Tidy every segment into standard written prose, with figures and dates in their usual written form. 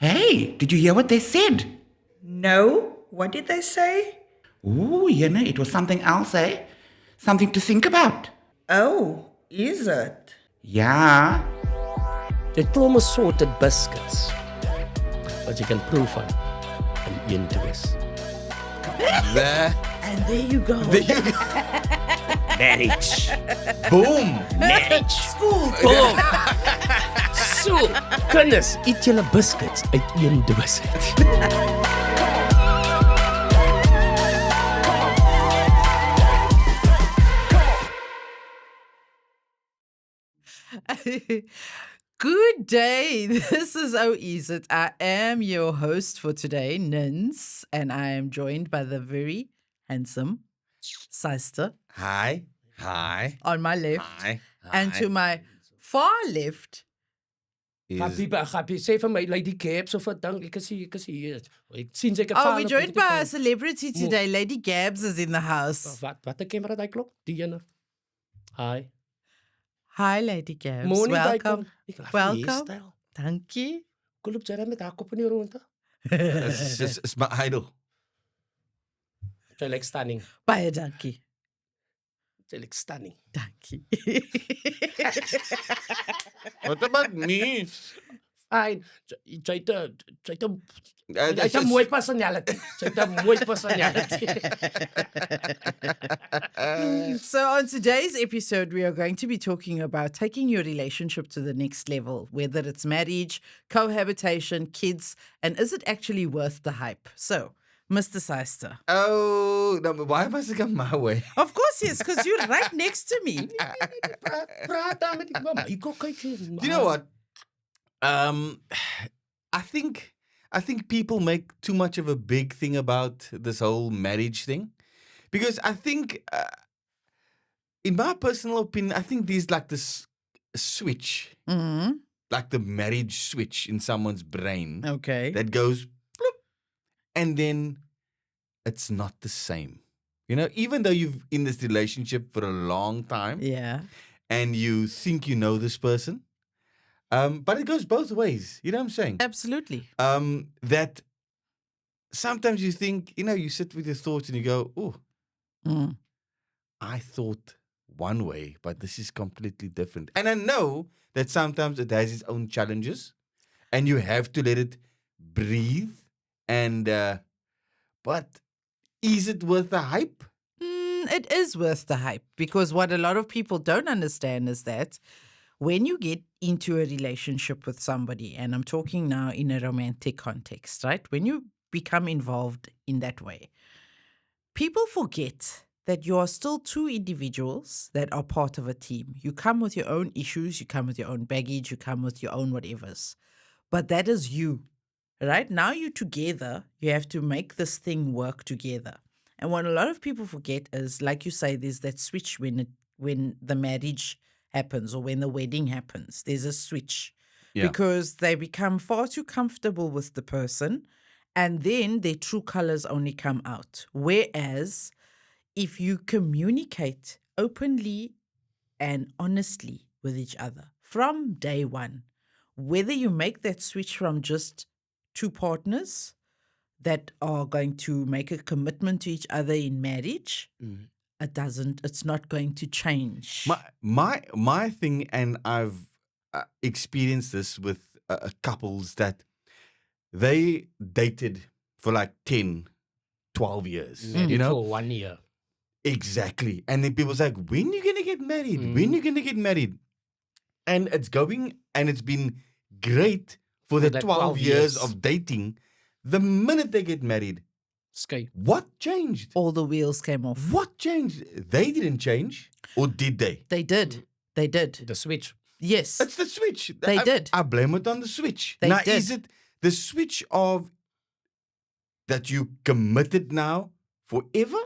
Hey, did you hear what they said? No? What did they say? Ooh, it was something else, eh? Something to think about. Oh, is it? Ja, Dit klom assorted biscuits wat jy kan proe van en een twist. There. And there you go. Marriage. Boom. Marriage. School. Boom. So, kinders, eet julle biscuits uit een doos uit. Good day. This is Oh Is It. I am your host for today, Nins, and I am joined by the very handsome Sister Hi. Hi. on my left. Hi. And to my far left, Gappie, sê vir my Lady Gabs of wat dink ek is hier. Ek sien sy het oh, we're joined by a celebrity today. Lady Gabs is in the house. Wat 'n kamera daai klop? Die ene. Hi. Hi, Lady Gabs. Morning, Welcome. Welcome. Welcome. Thank you. Kom op jy met haar kop in die ronde. It's my idol. Sy lyk stunning. Baie dankie. Sy lyk stunning. Dankie. What about me? Fine. Jy het 'n It's mooi personality. Sy het 'n mooi personality. So, on today's episode, we are going to be talking about taking your relationship to the next level, whether it's marriage, cohabitation, kids, and is it actually worth the hype? So, Mr. Sister. Oh, no, but why must it come my way? Of course, yes, because you're right next to me. Praat daar met die mamma. Jy kom kyk hier. Do you know what? I think people make too much of a big thing about this whole marriage thing, because I think, in my personal opinion, I think there's like this switch, Mm-hmm. like the marriage switch in someone's brain Okay. that goes, bloop, and then it's not the same. You know, even though you've in this relationship for a long time Yeah. and you think you know this person, but it goes both ways. You know what I'm saying? Absolutely. That sometimes you think, you sit with your thoughts and you go, oh, Mm. I thought one way, but this is completely different. And I know that sometimes it has its own challenges and you have to let it breathe. And, but is it worth the hype? It is worth the hype because what a lot of people don't understand is that when you get into a relationship with somebody, and I'm talking now in a romantic context, right? When you become involved in that way, people forget that you are still two individuals that are part of a team. You come with your own issues, you come with your own baggage, you come with your own whatevers. But that is you, right? Now you're together, you have to make this thing work together. And what a lot of people forget is, like you say, there's that switch when the marriage happens or when the wedding happens. There's a switch because they become far too comfortable with the person, and then their true colors only come out. Whereas if you communicate openly and honestly with each other from day one, whether you make that switch from just two partners that are going to make a commitment to each other in marriage, it's not going to change. My thing, and I've experienced this with couples that they dated for like 10, 12 years, For 1 year. Exactly. And then people's like, when are you going to get married? When are you going to get married? And it's been great for the that 12 12 years years. of dating. The minute they get married, Skye. what changed? All the wheels came off. What changed? They didn't change, or did they? They did. They did. The switch. Yes. It's the switch. They did. I blame it on the switch. They now, did. is it the switch of that you committed now forever?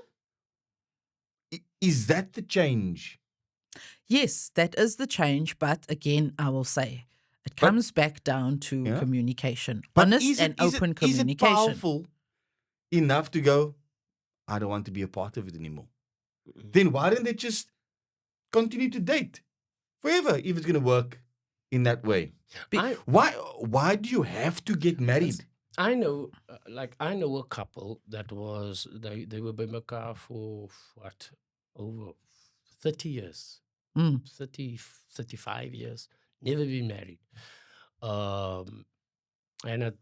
Is that the change? Yes, that is the change. But again, I will say it comes back down to Yeah. communication, But honest is and it- is open it- Is it communication. powerful enough to go, I don't want to be a part of it anymore? Then why don't they just continue to date forever if it's going to work? in that way. I, Why do you have to get married? I know, I know a couple that was they were by Mecca for what, over 30 years, Mm. 35 years, never been married, and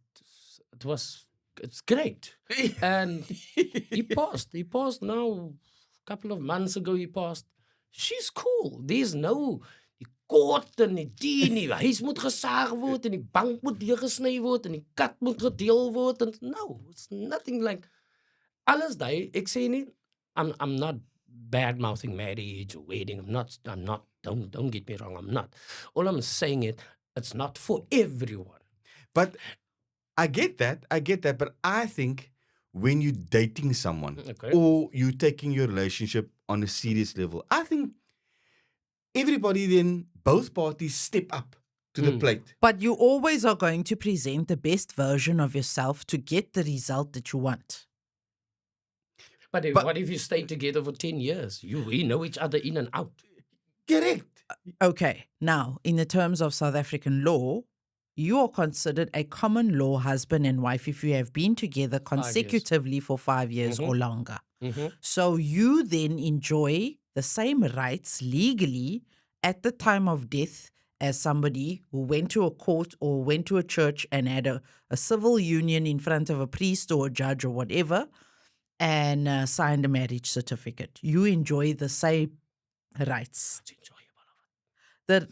it's great, and he passed now a couple of months ago. He passed. She's cool. There's no die kort en die nie. Huis moet gesaag word en die bank moet deurgesny word en die kat moet gedeel word en no, it's nothing like alles daai. Ek sê nie I'm not bad mouthing marriage or wedding. I'm not don't get me wrong, I'm not. All I'm saying it's not for everyone. But I get that, but I think when you're dating someone Okay. or you're taking your relationship on a serious level, I think everybody then, both parties step up to the plate. But you always are going to present the best version of yourself to get the result that you want. But, But- what if you stay together for 10 years? We know each other in and out. Correct. Okay, now, in the terms of South African law, you are considered a common law husband and wife if you have been together consecutively for 5 years or longer. So you then enjoy the same rights legally at the time of death as somebody who went to a court or went to a church and had a civil union in front of a priest or a judge or whatever and signed a marriage certificate. You enjoy the same rights. It's enjoyable.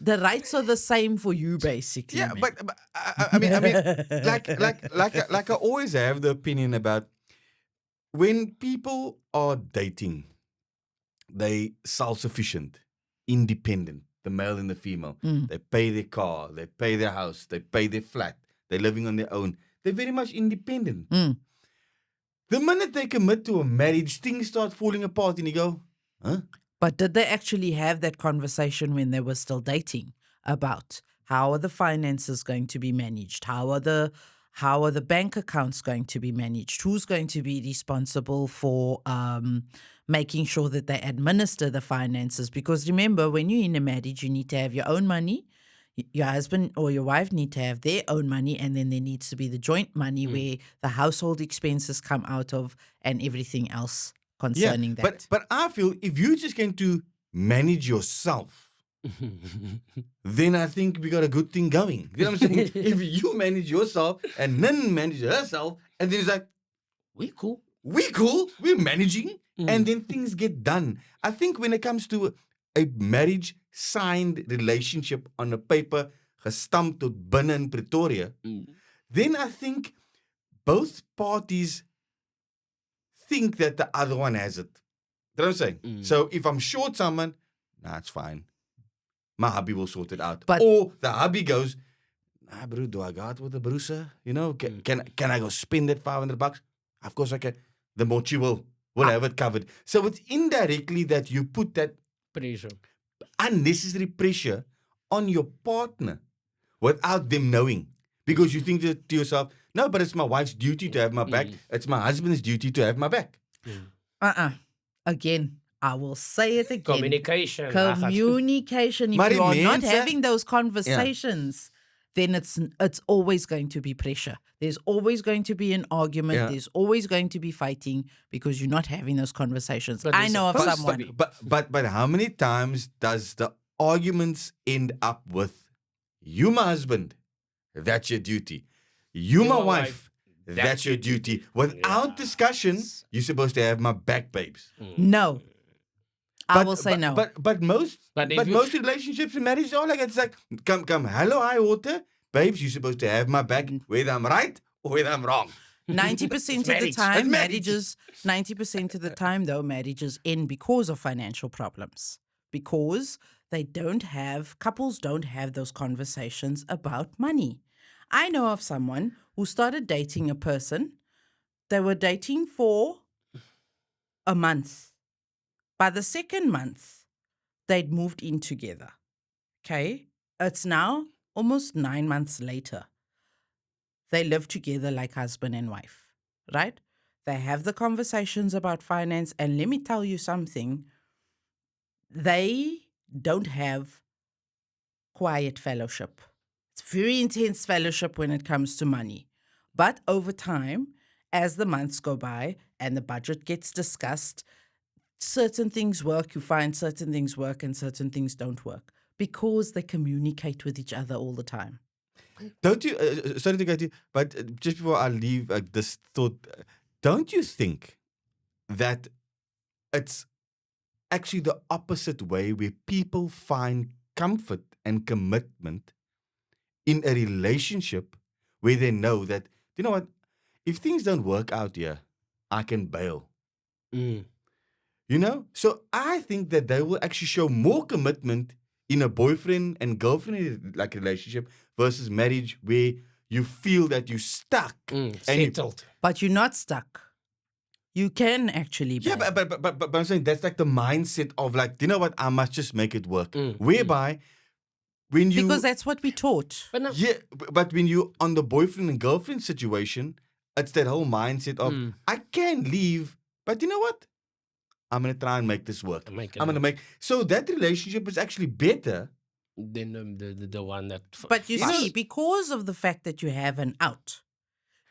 The rights are the same for you, basically. Yeah, man. but I mean, like I always have the opinion about when people are dating, they self-sufficient, independent, the male and the female. They pay their car, they pay their house, they pay their flat, they're living on their own. They're very much independent. The minute they commit to a marriage, things start falling apart and you go, huh? But did they actually have that conversation when they were still dating about how are the finances going to be managed? How are the bank accounts going to be managed? Who's going to be responsible for making sure that they administer the finances? Because remember, when you're in a marriage, you need to have your own money. Your husband or your wife need to have their own money, and then there needs to be the joint money where the household expenses come out of and everything else concerning that. But I feel if you're just going to manage yourself, then I think we got a good thing going. You know what I'm saying? If you manage yourself and Nan manage herself, and then it's like, We cool. we're managing, and then things get done. I think when it comes to a marriage signed relationship on a paper, gestampt tot binne in Pretoria, then I think both parties think that the other one has it. You know what I'm saying? So if I'm short someone, nah, it's fine. My hubby will sort it out. But- or the hubby goes, nah, bro, do I got with the bruiser? You know, can I go spend that $500? Of course I can. The mochi will have it covered. So it's indirectly that you put that Pressure. unnecessary pressure on your partner without them knowing. Because you think to yourself, no, but it's my wife's duty to have my back. It's my husband's duty to have my back. Again, I will say it again. Communication. Communication. If Maar you are die not mense- having those conversations, then it's always going to be pressure. There's always going to be an argument. Yeah. There's always going to be fighting because you're not having those conversations. But I there's know of supposed to someone. be. But how many times does the arguments end up with, you my husband, that's your duty. You my wife, that's your duty. Without discussion, you're supposed to have my back, babes. No. I will say no. But most But if you- most relationships and marriage are like, it's like, come, hello, high water. Babes, you're supposed to have my back, whether I'm right or whether I'm wrong. 90% of the marriage. time, It's marriage. 90% of the time, though, marriages end because of financial problems. Because couples don't have those conversations about money. I know of someone who started dating a person. They were dating for a month. By the second month, they'd moved in together. Okay? It's now almost 9 months later. They live together like husband and wife, right? They have the conversations about finance. And let me tell you something. They don't have quiet fellowship. It's very intense fellowship when it comes to money. But over time, as the months go by and the budget gets discussed, certain things work, you find certain things work and certain things don't work because they communicate with each other all the time. Don't you, sorry to cut you, but just before I leave this thought, don't you think that it's actually the opposite way where people find comfort and commitment in a relationship where they know that, you know what, if things don't work out here, I can bail. Mm. You know? So I think that they will actually show more commitment in a boyfriend and girlfriend like relationship versus marriage where you feel that you're stuck. And you- Settled. But you're not stuck. You can actually yeah, bail. but I'm saying that's like the mindset of like, you know what, I must just make it work. Mm, Whereby when you Because that's what we taught. But no, yeah, but when you on the boyfriend and girlfriend situation, it's that whole mindset of I can leave, but you know what? I'm gonna try and make this work. Make it I'm gonna make so that relationship is actually better. then the one that. But you Yes. see, because of the fact that you have an out,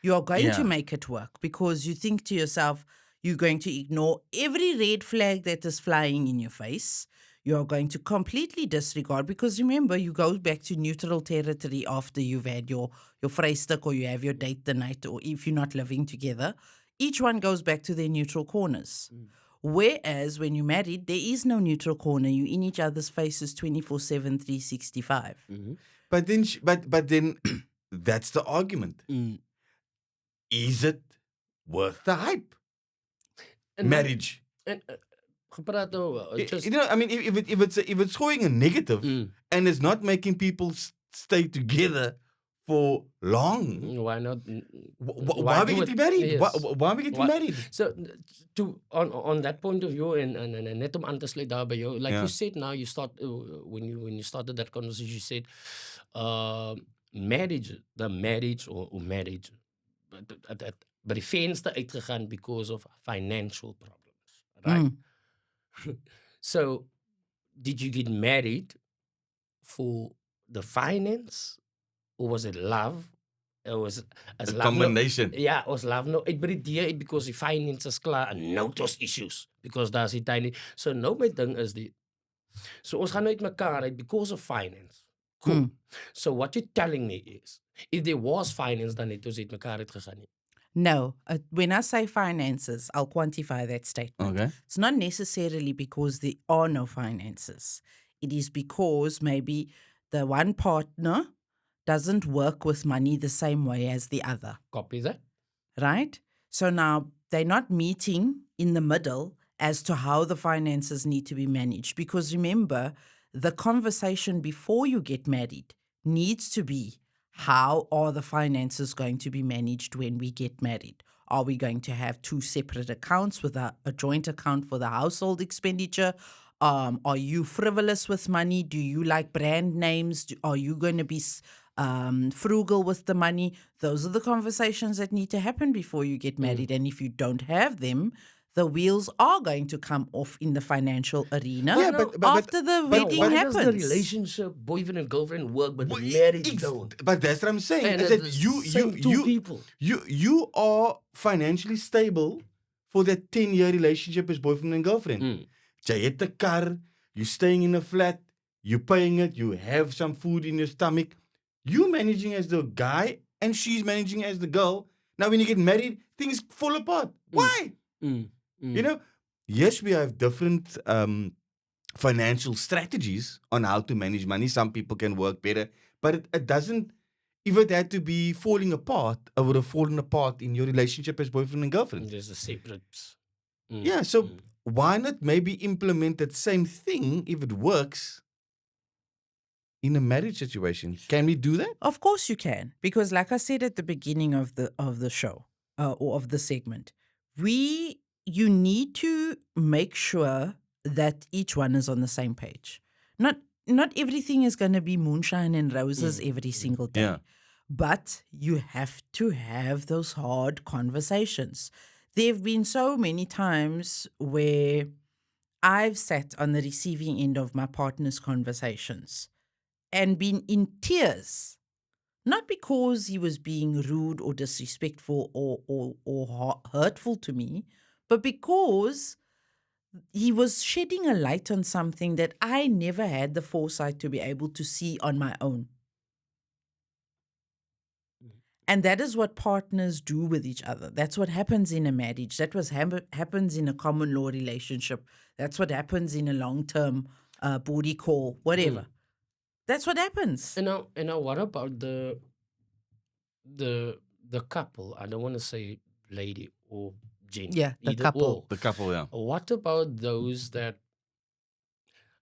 you are going to Yeah. make it work because you think to yourself, you're going to ignore every red flag that is flying in your face. You are going to completely disregard because remember, you go back to neutral territory after you've had your vrystick or you have your date the night, or if you're not living together, each one goes back to their neutral corners. Whereas when you're married, there is no neutral corner. You're in each other's faces 24/7, 365. But then but then that's the argument. Is it worth the hype? And Marriage. En gepraat nou, just You know, I mean, if it's going a negative and it's not making people stay together for long, why not? why are we do getting it? married? Yes. Why are we getting Why- married? So to on that point of view and net om aan te sluit daar by jou, like Yeah. you said now, you start when you started that conversation, you said marriage or marriage, but die venster uitgegaan because of financial problems, right? So did you get married for the finance or was it love? Or was it as A love no- combination. Ja, ons love nou uit by die idee uit because die finances klaar en nou het ons issues because daar's die tiny. So nou my ding is die so ons gaan nou uit mekaar uit because of finance. Cool. So what you're telling me is if there was finance dan het ons uit mekaar uit gegaan nie. No, when I say finances, I'll quantify that statement. Okay. It's not necessarily because there are no finances. It is because maybe the one partner doesn't work with money the same way as the other, Copy that? right? So now they're not meeting in the middle as to how the finances need to be managed. Because remember, the conversation before you get married needs to be, how are the finances going to be managed when we get married? Are we going to have two separate accounts with a joint account for the household expenditure? Are you frivolous with money? Do you like brand names? Are you going to be frugal with the money? Those are the conversations that need to happen before you get married. And if you don't have them, the wheels are going to come off in the financial arena Yeah, but- after the wedding Why happens. does the relationship, boyfriend and girlfriend work, but the Well, marriage don't? But that's what I'm saying. And is it's that the same two people. you are financially stable for that 10-year relationship as boyfriend and girlfriend. Jy het 'n kar, you're staying in a flat, you're paying it, you have some food in your stomach. You managing as the guy and she's managing as the girl. Now when you get married, things fall apart. Why? You know, yes, we have different financial strategies on how to manage money. Some people can work better, but it doesn't. If it had to be falling apart, it would have fallen apart in your relationship as boyfriend and girlfriend. There's a separate. Yeah, so why not maybe implement that same thing if it works in a marriage situation? Can we do that? Of course you can, because like I said at the beginning of the show or of the segment, you need to make sure that each one is on the same page. Not everything is going to be moonshine and roses every single day. Yeah. But you have to have those hard conversations. There have been so many times where I've sat on the receiving end of my partner's conversations and been in tears, not because he was being rude or disrespectful or hurtful to me, but because he was shedding a light on something that I never had the foresight to be able to see on my own. And that is what partners do with each other. That's what happens in a marriage. That was happens in a common law relationship. That's what happens in a long-term booty call, whatever. That's what happens. And now, what about the couple? I don't want to say lady or gent. Yeah, the either couple. or. The couple, yeah. What about those that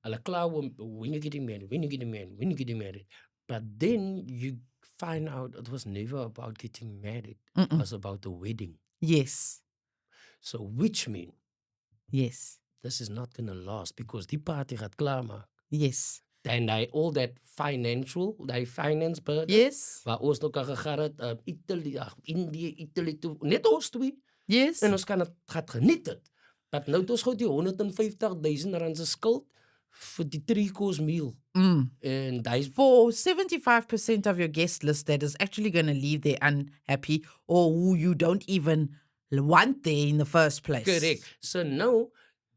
hulle kla when you getting married, when you getting married, when you getting married, but then you find out it was never about getting married. It was about the wedding. Yes, So which mean yes, this is not gonna last because die party gaat klaarmaak. yes, And all that die finance burden. yes, Waar ons nog kan gegaan het, Italy, Indië, Italy toe, net ons twee. yes. En ons kan het gaat geniet het. Maar nou het ons gou die 150,000 rand se skuld vir die 3-course meal. En daai For 75% of your guest list that is actually going to leave there unhappy or who you don't even want there in the first place. correct. So nou,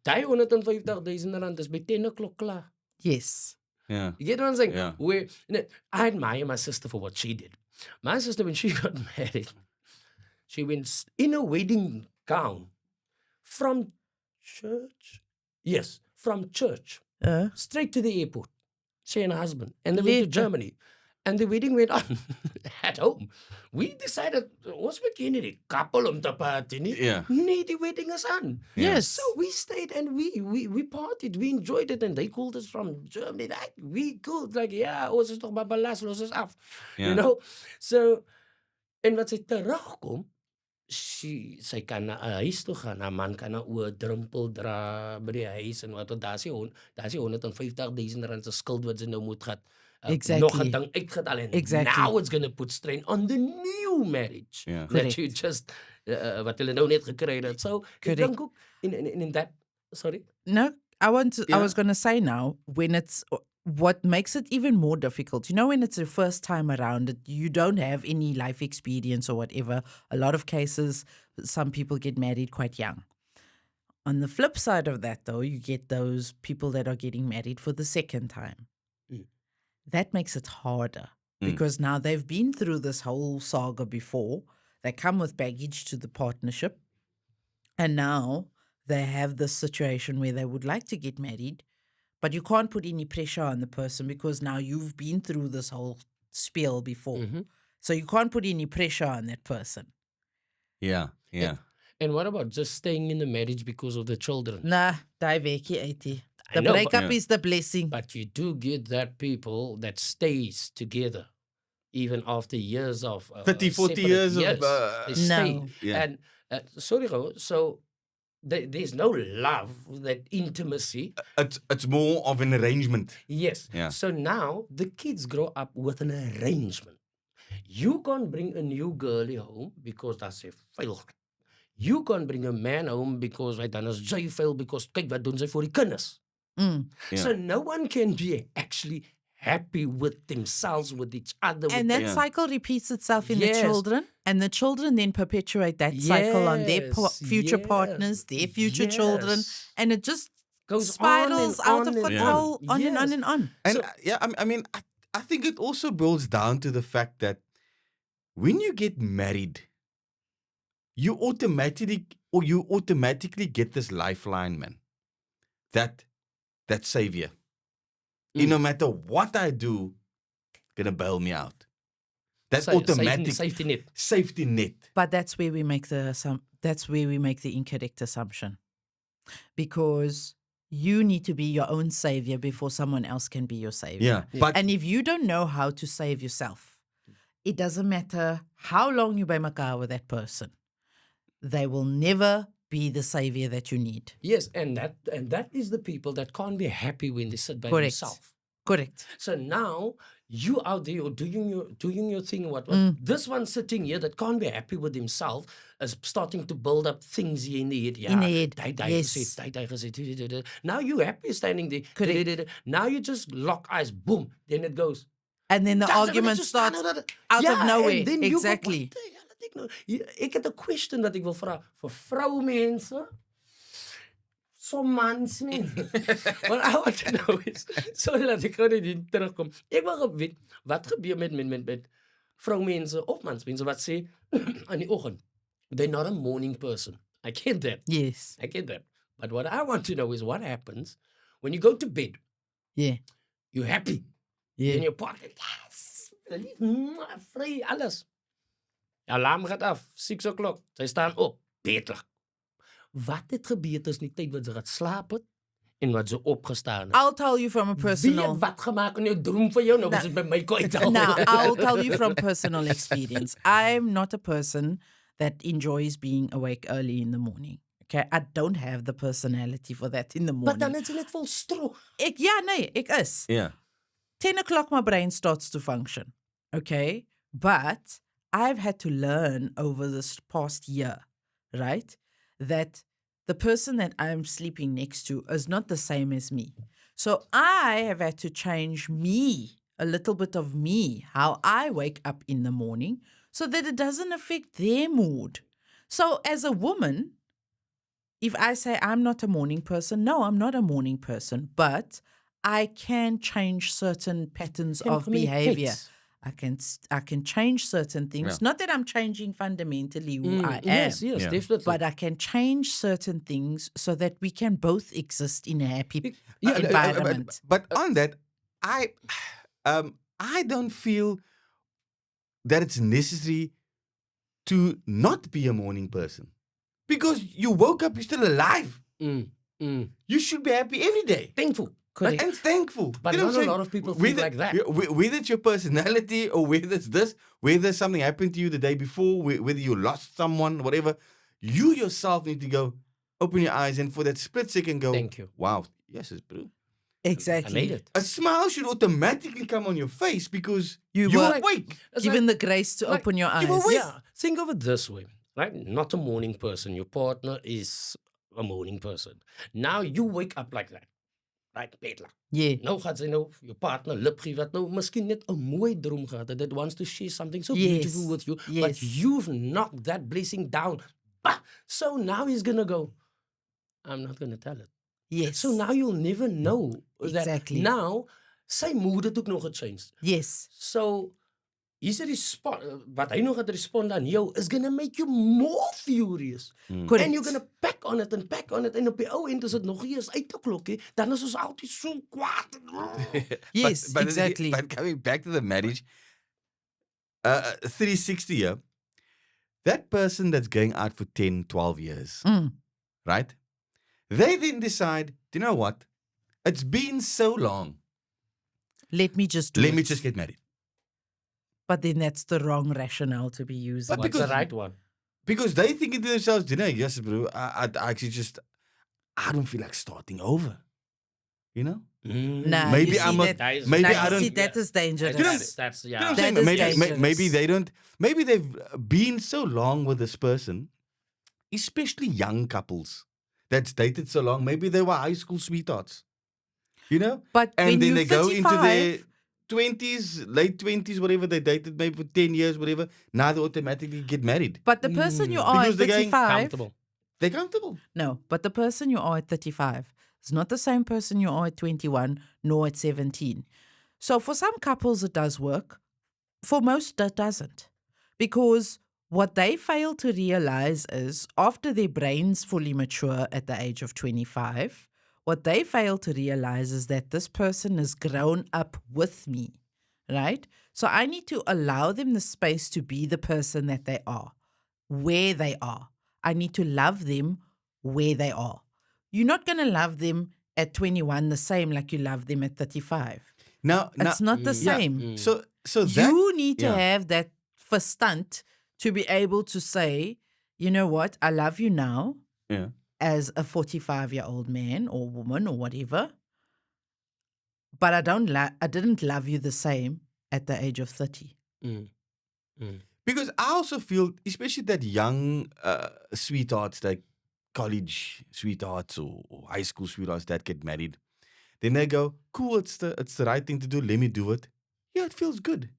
daai 150,000 rand is by 10 o'clock klaar. Yes. Yeah. You get what I'm saying? Yeah. Where I admire my sister for what she did. My sister, when she got married, she went in a wedding gown from church. Yes, from church straight to the airport. She and her husband, and they went to Lekker. Germany, and the wedding went on at home. We decided, ons begin die couple om te party nie. Yeah. Nee, die wedding is on. Yes. So we stayed and we partied. We enjoyed it, and they called us from Germany. We could like, yeah, ons is toch maar belast, los is af. Yeah. You know? So, en wat sy terugkom, sy kan na 'n huis toe gaan. Haar man kan 'n oor drumpel dra by die huis en wat daar is 150,000 rand se skuld wat sy nou moet gehad. Nog 'n Exactly. ding uitgehaal en Exactly. now it's going to put strain on the new marriage Yeah. that you just wat hulle nou net gekry het. So ek Correct. dink ook in that sorry. No, I was Yeah. going to say now, when it's what makes it even more difficult, you know, when it's your first time around, you don't have any life experience or whatever. A lot of cases, some people get married quite young. On the flip side of that, though, you get those people that are getting married for the second time. That makes it harder because now they've been through this whole saga before. They come with baggage to the partnership. And now they have this situation where they would like to get married, but you can't put any pressure on the person because now you've been through this whole spiel before. So you can't put any pressure on that person. Yeah. Yeah. And what about just staying in the marriage because of the children? Nah, die weekie 80. The know, but- breakup Yeah. is the blessing. But you do get that people that stays together even after years of 30, 40 separate years of, they stay. No. Yeah. And sorry, so there's no love, that intimacy. It's more of an arrangement. Yes. Yeah. So now the kids grow up with an arrangement. You can't bring a new girlie home because that's a fail. You can't bring a man home because hy dan is jy fail because kyk wat doen sy vir die kinders. Yeah. So no one can be actually happy with themselves, with each other. And with that Yeah. cycle repeats itself in Yes. the children, and the children then perpetuate that cycle on their Yes, future yes, partners, their future children, yes. and it just Goes spirals on out and of on and control, on. on and on Yes. and on. And So- yeah, I mean, I think it also boils down to the fact that when you get married, you automatically get this lifeline, man. That savior. No matter what I do, gonna bail me out. That automatic safety net. safety net. But that's where we make the incorrect assumption, because you need to be your own savior before someone else can be your savior. Yeah. But And if you don't know how to save yourself, it doesn't matter how long you by makawa with that person. They will never be the savior that you need. Yes, and that is the people that can't be happy when they sit by Correct. themselves. Correct. So now you out there, you're doing your thing. What? This one sitting here that can't be happy with himself is starting to build up things here in the head. Yeah, In the head, die yes. gesê. Now you happy standing there. Correct. Now you just lock eyes. Boom. Then it goes. And then the argument starts out of nowhere. En then you go, Exactly. wat die hel het ek nou? Ek het 'n question dat ek wil vra vir vroumense. Some mans nie. What I want to know is, sorry dat ek gou net hier terugkom. Ek wil weet wat gebeur met vroumense of mansmense wat sê aan die oggend. They're not a morning person. I get that. Yes. I get that. But what I want to know is what happens when you go to bed. Yeah. You're happy. Yeah. In your pocket. Yes. Vry, alles. Alarm gaat af. 6 o'clock. Sy staan op. Bedlag. Wat het gebeur tussen die tyd wat sy gaat slaap het en wat sy opgestaan het? I'll tell you from a Wie personal... het wat gemaak in jou droom vir jou? Nou was het by my kwijt al. Now, I'll tell you from personal experience. I'm not a person that enjoys being awake early in the morning. Okay, I don't have the personality for that in the Maar dan morning. is sy net vol stro. Ek is. Yeah. 10 o'clock my brain starts to function. Okay, but I've had to learn over this past year, right, that the person that I'm sleeping next to is not the same as me. So I have had to change me, a little bit of me, how I wake up in the morning so that it doesn't affect their mood. So as a woman, if I say I'm not a morning person, no, I'm not a morning person, but I can change certain patterns Can of communicate. behavior. I can change certain things. Yeah. Not that I'm changing fundamentally who I am, Yes, Yeah. definitely. but I can change certain things so that we can both exist in a happy Yeah, environment. But on that, I don't feel that it's necessary to not be a morning person. Because you woke up, you're still alive. You should be happy every day. Thankful. Correct. And thankful. But You know not what I'm a lot saying? of people think like that. Whether it's your personality or whether it's this, whether something happened to you the day before, whether you lost someone, whatever, you yourself need to go, open your eyes and for that split second go, Thank you. wow, yes, it's true. I Exactly. made it. A smile should automatically come on your face because You you're were- awake. It's Given like- the grace to like, open your eyes. you were awake. Yeah, think of it this way, right? Not a morning person. Your partner is a morning person. Now you wake up like that, like bedlag. Yeah. Nou gaat sy nou jou partner lipgee wat nou miskien net 'n mooi droom gehad het that wants to share something so Yes, beautiful with you, yes. but you've knocked that blessing down. Bah! So now he's gonna go, I'm not gonna tell it. Yes. So now you'll never know Exactly. that now sy mood het ook nog gechanged. Yes. So hier's 'n wat hy nog gaat respond aan jou is gonna make you more furious. Correct. And you're gonna pack on it and pack on it en op die ou end as dit nog nie eens uitgeklok het, dan is ons altyd so kwaad. Yes, exactly. But coming back to the marriage, 360 year, that person that's going out for 10, 12 years, right? They then decide, you know what? It's been so long. Let me just do Let me it. just get married. But then that's the wrong rationale to be using. But What's the because- right one? Because they thinking to themselves, you know, yes, bro, I actually just, I don't feel like starting over. You know? Nah, Maybe you see I'm that, That is- maybe nah, I you don't. see, that is dangerous. You know, That's You know what yeah. I'm That saying? is Maybe dangerous. maybe they've been so long with this person, especially young couples that's dated so long. Maybe they were high school sweethearts, you know? But And when then you're they go into 35, their 20s, late 20s, whatever they dated, maybe for 10 years, whatever. Now they automatically get married. But the person you are Because at they're going 35, Comfortable. They're comfortable. no, but the person you are at 35 is not the same person you are at 21 nor at 17. So for some couples it does work. For most it doesn't. Because what they fail to realize is after their brains fully mature at the age of 25, what they fail to realize is that this person has grown up with me, right? So I need to allow them the space to be the person that they are, where they are. I need to love them where they are. You're not going to love them at 21 the same like you love them at 35. Now, It's not the yeah, same. So that You need to yeah. have that verstand to be able to say, you know what, I love you now yeah. as a 45-year-old man or woman or whatever. but I didn't love you the same at the age of 30. Mm. Because I also feel, especially that young sweethearts, like college sweethearts or high school sweethearts that get married, then they go, cool, it's the right thing to do. Let me do it. Yeah, it feels good.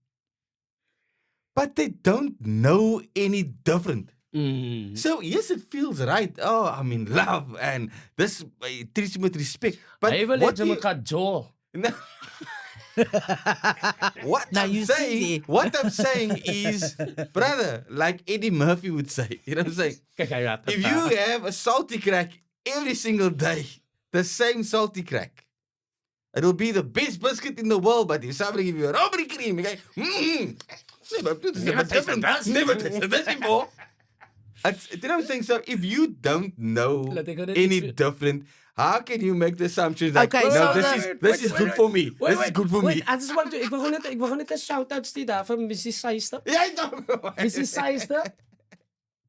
But they don't know any different. Mm. So yes, it feels right. Oh, I'm in love and this treats me with respect. But Hy wil what hê jy you, moet gaan jol. no, what Now I'm you see saying, there. what I'm saying is, brother, like Eddie Murphy would say, you know what I'm saying? Kyk hy het. If you have a salty crack every single day, the same salty crack, it'll be the best biscuit in the world. But if somebody give you a robbery cream, you go, never tasted this before. You know what I'm saying? So if you don't know Laat ek gou net any iets- different, how can you make the assumptions like, Okay, no, so this is good for me. Wait, This is good for me. I just want to, ek wil gou net 'n shout-out stuur daar vir Mrs. Seister. Ja, I know. Mrs. Seister.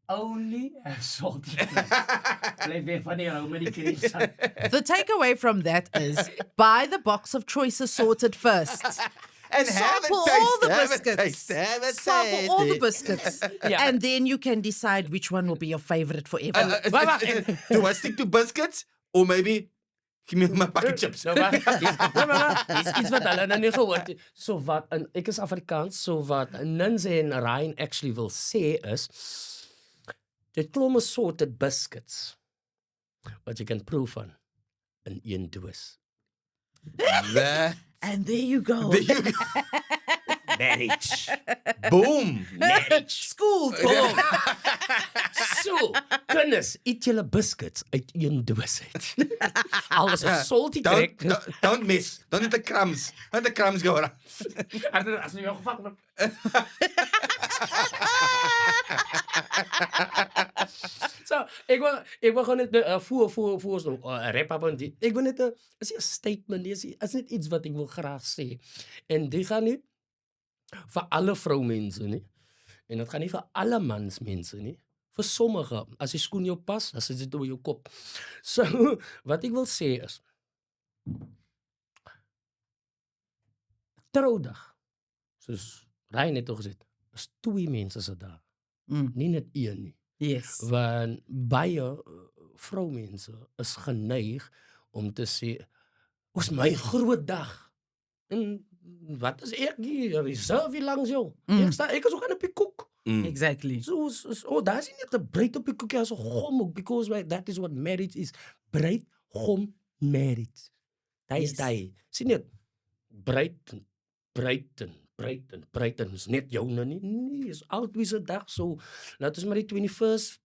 Only a salty. Bly weer van die rou met die krieks. The takeaway from that is buy the box of choice assorted first. And have Sample a taste. all the have biscuits. A taste. Have a Sample all the taste. biscuits. Yeah. And then you can decide which one will be your favorite forever. Do I stick to biscuits or maybe give me my packet chips? Nou maar, dis iets wat hulle nou nie gehoor het. So wat en ek is Afrikaans, so wat Ninze en Ryan actually wil sê is dit klomp assorted biscuits wat jy kan proe van in een doos. That, And there you go. Marriage. boom. Marriage. School. Boom. So, kinders, eet julle biscuits uit een doos uit. Alles is salty trek. Don't miss. Don't let the crumbs. Let the crumbs go around. As jy jou gevat word. So, ek wil gewoon net voor so rap up en dit. Ek wil net is nie 'n statement nie, is net iets wat ek wil graag sê. En dit gaan nie vir alle vroumense nie. En dit gaan nie vir alle mansmense nie. Vir sommige, as die skoen jou pas, as dit oor jou kop. So, wat ek wil sê is troudag. Soos Ryan het al gesê, is 2 mense se dag. Mm. Nie net een nie. Yes. Want baie vroumense is geneig om te sê, "Ons my groot dag." En wat is ek hier? Reserve hier langs jou. Ek is ook aan 'n pikkoek. Exactly. So, daar is nie net 'n breed op die koekie as 'n gom ook, because that is what marriage is. Breed, gom, marriage. Daar is Yes. daai. Sien net, breed en is net joune nie. Nee, is altyd se dag so. Laat ons maar die 21st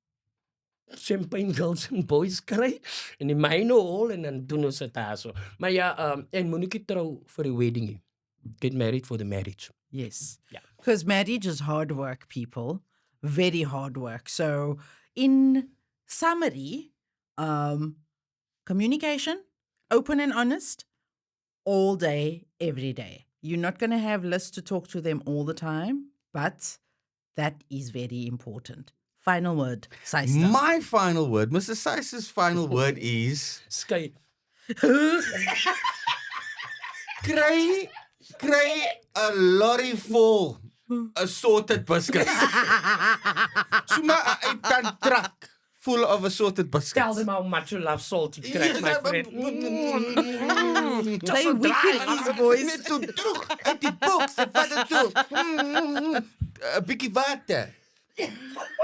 champagne girls and boys kry en die myne hol en dan doen ons dit daar so. Maar ja, en moenie trou vir die wedding nie. Get married for the marriage. Yes. Yeah. Because marriage is hard work, people. Very hard work. So, in summary, communication, open and honest, all day, every day. You're not going to have lists to talk to them all the time, but that is very important. Final word, Saister. My final word, Mr. Seister's final word is Skei. kry 'n lorry vol assorted biscuits. So maar 'n tan truck full of assorted biscuits. Tell them how much you love salty crack, my friend. Play wicked these boys. Net so droog uit die boks. Vat dit so. 'n bietjie water.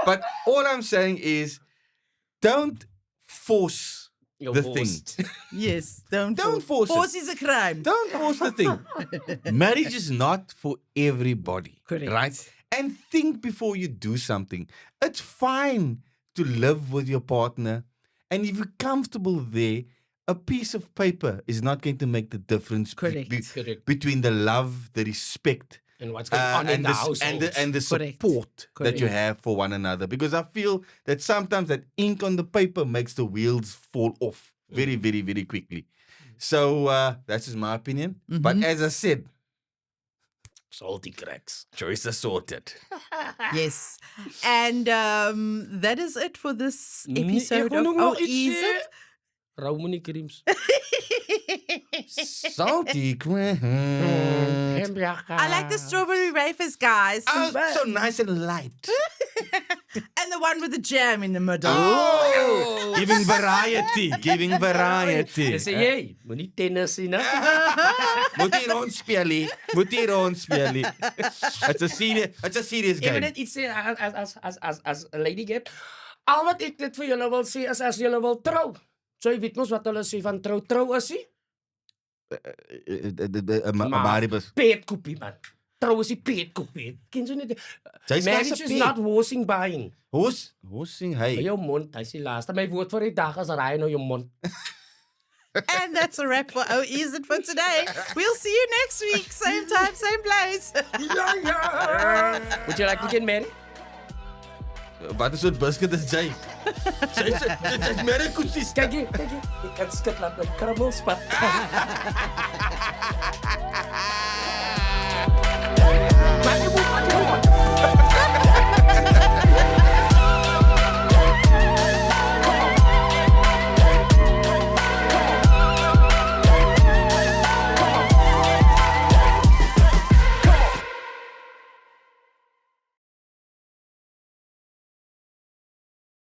But all I'm saying is don't force Your the force. thing. Yes, don't force it. Force is a crime. Don't force the thing. Marriage is not for everybody. Correct. Right? And think before you do something. It's fine to live with your partner. And if you're comfortable there, a piece of paper is not going to make the difference Correct. Correct. between the love, the respect, And what's going on in and the the house. and the Correct. support that you Correct. have for one another. Because I feel that sometimes that ink on the paper makes the wheels fall off very, very, very quickly. So that's just my opinion. But as I said, Salty cracks. choice assorted. Yes. And that is it for this Nee, episode ek wil of nog Oh, iets Is sê. It? Raumoni creams. Salty cream. I like the strawberry wafers, guys. Oh, so nice and light. And the one with the jam in the middle. Oh, giving variety. Giving variety. Dis jy, moenie tennis sien, hè? Moet hier ons speel nie. Moet hier ons speel nie. It's a serious Ek wil game. net iets sê as 'n lady gap. Al wat ek dit vir julle wil sê is as julle wil trou. So jy weet mos wat hulle sê van trou is nie? Maribus. Peetkoepie man. Trou is die peetkoepie. Ken jy nie? Sy's Marriage vast is peet. not washing buying. Hoe sing hy? By jou mond, hy sê laaste. My woord vir die dag is raai nou jou mond. And that's a wrap for Oh Is It for today. We'll see you next week. Same time, same place. Would you like to get married? Wat 'n soort biscuit is jy? Sy's Merry Koesies. Kyk hier. Ek kan skit laat met krabbelspat.